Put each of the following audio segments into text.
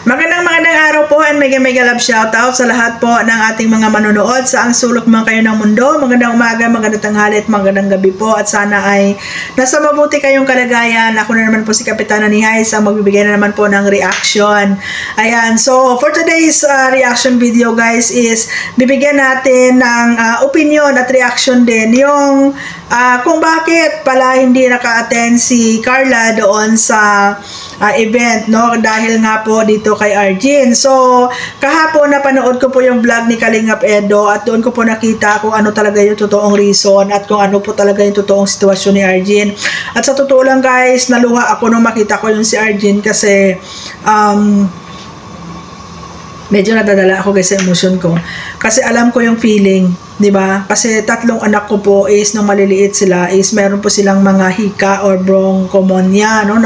Magandang araw po and mega love shoutout sa lahat po ng ating mga manonood sa ang sulok man kayo ng mundo. Magandang umaga, magandang tanghali at magandang gabi po at sana ay nasa mabuti kayong kalagayan. Ako na naman po si Kapitana Nihay sa magbibigay na naman po ng reaction. Ayan, so for today's reaction video guys is bibigyan natin ng opinion at reaction din yung kung bakit pala hindi naka-attend si Carla doon sa event, no? Dahil nga po dito kay Arjin. So, kahapon napanood ko po yung vlog ni Kalingap Edo at doon ko po nakita kung ano talaga yung totoong reason at kung ano po talaga yung totoong sitwasyon ni Arjin. At sa totoo lang guys, naluha ako nung makita ko yung si Arjin kasi medyo nadadala ako guys sa emotion ko. Kasi alam ko yung feeling, 'di ba? Kasi tatlong anak ko po is nung maliliit sila is meron po silang mga hika or bronchopneumonia, no?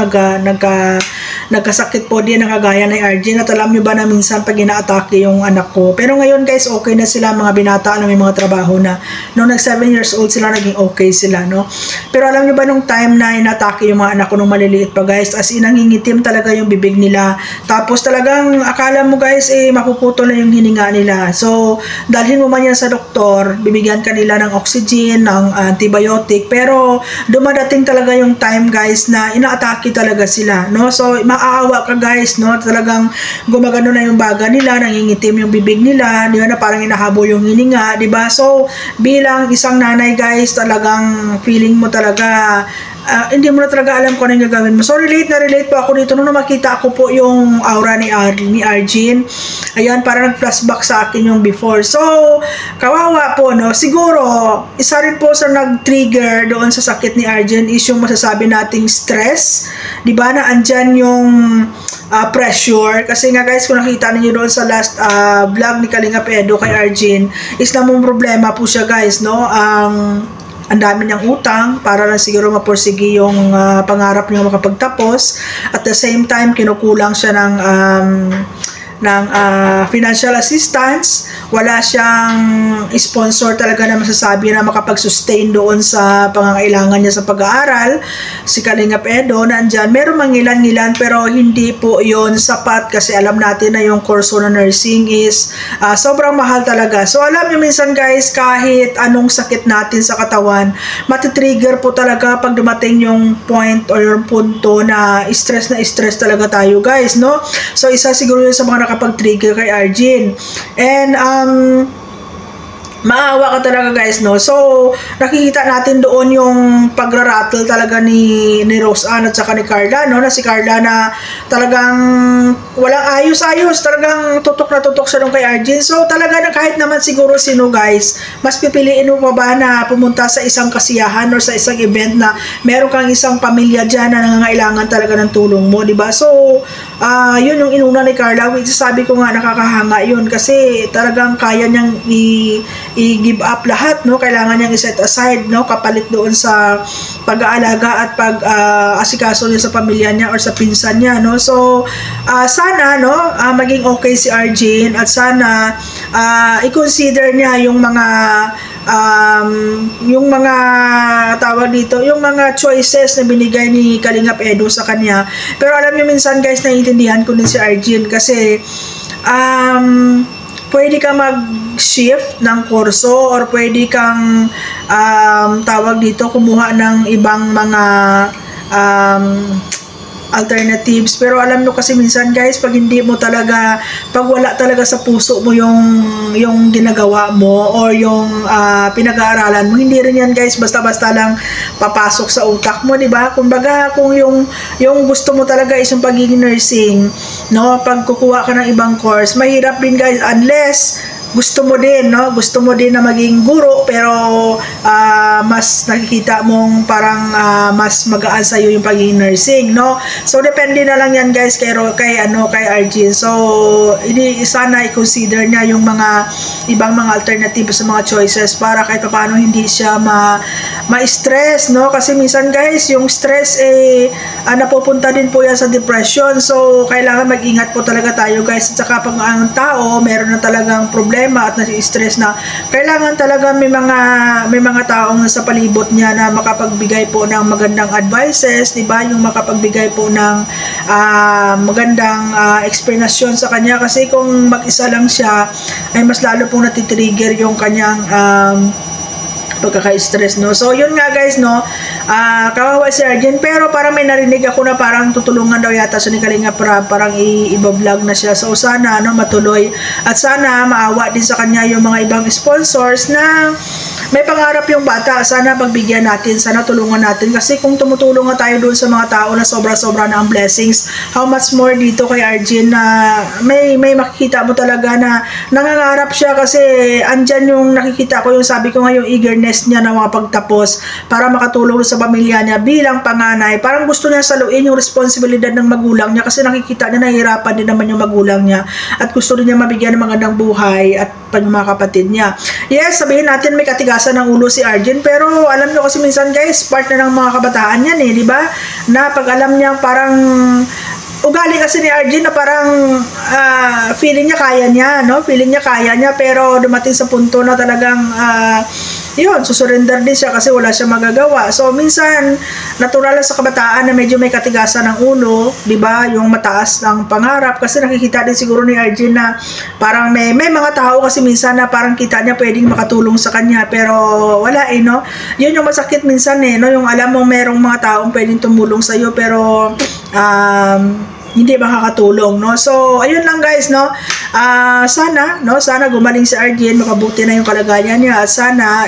Nagkasakit po din na kagaya ni Arjin. At alam nyo ba na minsan pag ina-atake yung anak ko. Pero ngayon guys, okay na sila, mga binata na may mga trabaho na. Nung nag 7 years old sila, naging okay sila, no? Pero alam nyo ba nung time na ina-atake yung mga anak ko nung maliliit pa guys, as in nangingitim talaga yung bibig nila. Tapos talagang akala mo guys, mapuputol na yung hininga nila. So, dalhin mo man yan sa doktor, bibigyan ka nila ng oxygen, ng antibiotic, pero dumadating talaga yung time guys na ina-atake talaga sila, no? So, maawa ka guys, no? Talagang gumagano na yung baga nila, nangingitim yung bibig nila, di ba, na parang inahabol yung hininga, di ba? So, bilang isang nanay guys, talagang feeling mo talaga hindi mo na talaga alam kung ano yung gagawin mo. So, relate po ako dito nung makita ako po yung aura ni Arjin. Ayan, para nag-flashback sa akin yung before. So, kawawa po, no? Siguro, isa rin po sa nag-trigger doon sa sakit ni Arjin is yung masasabi nating stress. Diba na andyan yung pressure. Kasi nga guys, kung nakita niyo doon sa last vlog ni Kalingap Edo kay Arjin, is namang problema po siya guys, no? Ang dami niyang utang para lang siguro mapursigi yung pangarap niya makapagtapos. At the same time, kinukulang siya ng financial assistance. Wala siyang sponsor talaga na masasabi na makapag-sustain doon sa pangangailangan niya sa pag-aaral. Si Kalingap Edo nandyan. Meron mangilan-ngilan pero hindi po yon sapat kasi alam natin na yung kurso na nursing is sobrang mahal talaga. So alam niyo minsan guys, kahit anong sakit natin sa katawan, matitrigger po talaga pag dumating yung point or yung punto na stress talaga tayo guys, no? So isa siguro yun sa mga nakapag-trigger kay Arjin. And maawa ka talaga guys, no? So, nakikita natin doon yung pagrarattle talaga ni Rose Ann at saka ni Carla, no? Na si Carla na talagang walang ayos-ayos, talagang tutok na tutok siya nung kay Arjin. So, talaga na kahit naman siguro sino guys, mas pipiliin mo pa ba na pumunta sa isang kasiyahan or sa isang event na meron kang isang pamilya dyan na nangangailangan talaga ng tulong mo, di ba? So, yun yung inuna ni Carla, which sabi ko nga nakakahanga yun kasi talagang kaya niyang i-give up lahat, no? Kailangan niyang i-set aside, no? Kapalit doon sa pag-aalaga at pag-asikaso niya sa pamilya niya or sa pinsan niya, no? So, sana, no? Maging okay si Arjin at sana i-consider niya yung mga tawag dito, yung mga choices na binigay ni Kalingap Edo sa kanya. Pero alam niyo minsan guys, naiintindihan ko din si Arjin kasi pwede ka mag-shift ng kurso or pwede kang tawag dito, kumuha ng ibang mga alternatives. Pero alam nyo kasi minsan guys, pag hindi mo talaga, pag wala talaga sa puso mo yung ginagawa mo or yung pinag-aaralan mo, hindi rin yan guys basta-basta lang papasok sa utak mo, di ba? Kumbaga, kung yung gusto mo talaga is yung pagiging nursing, no? Pag kukuha ka ng ibang course, mahirap din guys unless gusto mo din, no? Gusto mo din na maging guro pero mas nakikita mong parang mas magaan sa iyo yung pagiging nursing, no? So depende na lang yan guys kay Arjin. So sana i-consider niya yung mga ibang mga alternatives sa mga choices para kahit paano hindi siya ma-stress, no? Kasi minsan guys, yung stress napupunta din po yan sa depression. So kailangan mag-ingat po talaga tayo guys. At saka pag ang tao meron na talagang problema problema at nasi-stress na, kailangan talaga may mga taong sa palibot niya na makapagbigay po ng magandang advices, di ba? Yung makapagbigay po ng magandang explanation sa kanya, kasi kung mag-isa lang siya ay mas lalo pong natitrigger yung kanyang pagkaka-stress, no? So, yun nga guys, no? Kawawa si Arjen, pero parang may narinig ako na parang tutulungan daw yata siya ni Kalinga Prab, parang i-vlog na siya. So, sana, no, matuloy. At sana, maawa din sa kanya yung mga ibang sponsors na may pangarap yung bata. Sana pagbigyan natin, sana tulungan natin. Kasi kung tumutulong nga tayo doon sa mga tao na sobra-sobra na ang blessings, how much more dito kay Arjen na may makikita mo talaga na nangangarap siya, kasi andyan yung nakikita ko, yung sabi ko nga, yung eagerness niya na makapagtapos para makatulong sa pamilya niya bilang panganay. Parang gusto niya saluin yung responsibilidad ng magulang niya, kasi nakikita niya nahihirapan din naman yung magulang niya at gusto rin niya mabigyan ng magandang buhay at yung mga kapatid niya. Yes, sabihin natin may katigasan ng ulo si Arjen, pero alam niyo kasi minsan guys, part na ng mga kabataan yan di ba? Na pag alam niya parang ugali kasi ni Arjen na parang feeling niya kaya niya, no? Feeling niya kaya niya, pero dumating sa punto na talagang yun, susurrender din siya kasi wala siya magagawa. So, minsan, natural sa kabataan na medyo may katigasan ng ulo, di ba? Yung mataas ng pangarap, kasi nakikita din siguro ni Arjen na parang may mga tao kasi minsan na parang kita niya pwedeng makatulong sa kanya, pero wala no? Yun yung masakit minsan no? Yung alam mo merong mga taong pwedeng tumulong sa'yo, pero hindi makakatulong, no? So, ayun lang guys, no? Sana gumaling si Arjen, makabuti na yung kalagayan niya, at sana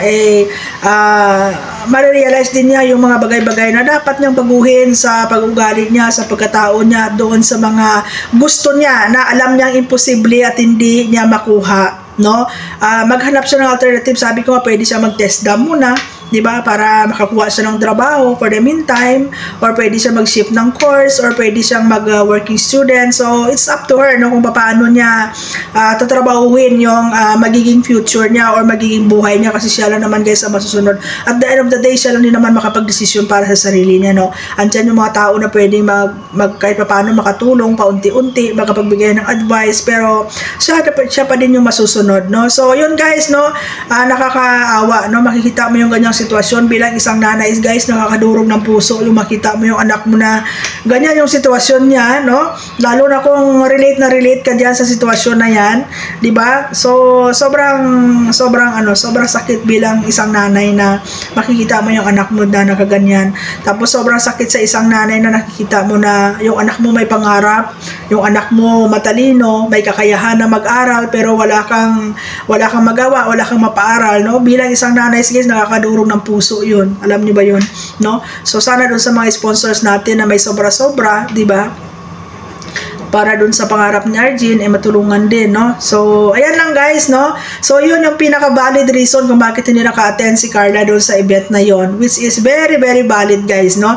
ma-realize din niya yung mga bagay-bagay na dapat niyang baguhin sa pag-ugali niya, sa pagkatao niya, doon sa mga gusto niya na alam niyang imposible at hindi niya makuha, no? Maghanap siya ng alternative. Sabi ko nga, pwede siya mag-test dam muna, di ba, para makakuha siya ng trabaho for the meantime, or pwede siya mag-shift ng course, or pwede siyang mag-working student. So, it's up to her, no, kung paano niya tatrabahuin yung magiging future niya or magiging buhay niya, kasi siya lang naman guys ang masusunod. At the end of the day, siya lang din naman makapag-desisyon para sa sarili niya, no. Andyan yung mga tao na pwedeng kahit paano makatulong, paunti-unti, makapagbigay ng advice, pero siya pa din yung masusunod, no. So, yun guys, no, nakakaawa, no, makikita mo yung ganyang sitwasyon bilang isang nanay guys, nakakadurog ng puso yung makita mo yung anak mo na ganyan yung sitwasyon niya, no? Lalo na kung relate ka diyan sa sitwasyon na yan, di ba? So sobrang sakit bilang isang nanay na makikita mo yung anak mo na nakaganyan. Tapos sobrang sakit sa isang nanay na nakikita mo na yung anak mo may pangarap, yung anak mo matalino, may kakayahan na mag-aral, pero wala kang magawa, wala kang mapaaral, no? Bilang isang nanay guys, nakakadurog ng puso yun. Alam niyo ba yun? No? So, sana dun sa mga sponsors natin na may sobra-sobra, di ba? Para dun sa pangarap ni Arjen, matulungan din, no? So, ayan lang guys, no? So, yun yung pinaka-valid reason kung bakit hindi naka-attend si Carla dun sa event na yon, which is very, very valid guys, no?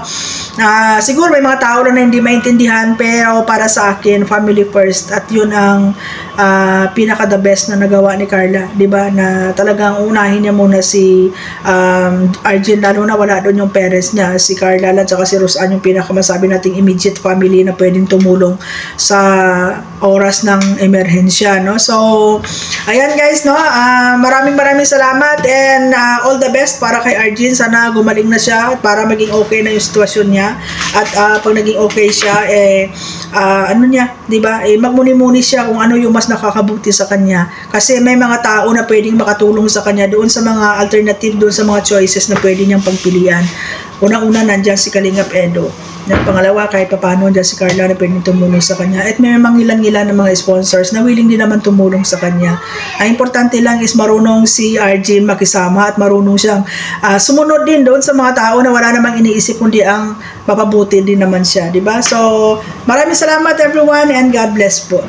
Siguro may mga tao na hindi maintindihan, pero para sa akin, family first, at yun ang pinaka-the best na nagawa ni Carla, di ba? Na talagang unahin niya muna si Arjen, lalo na wala doon yung parents niya, si Carla at saka si Roseanne, yung pinaka-masabi nating immediate family na pwedeng tumulong sa oras ng emerhensya, no? So, ayan guys, no? Maraming salamat, and all the best para kay Arjen. Sana gumaling na siya para maging okay na yung sitwasyon niya, at pag naging okay siya, di ba? Magmuni-muni siya kung ano yung mas nakakabuti sa kanya, kasi may mga tao na pwedeng makatulong sa kanya doon sa mga alternative, doon sa mga choices na pwede niyang pagpilian. Unang-una, nandyan si Kalingap Edo. At pangalawa, kahit paano dyan si Carla na pwedeng tumulong sa kanya. At may mangilan-ngilan ng mga sponsors na willing din naman tumulong sa kanya. Ang importante lang is marunong si Arjen makisama, at marunong siyang sumunod din doon sa mga tao na wala namang iniisip kundi ang mapabuti din naman siya, di ba? So, maraming salamat everyone, and God bless po.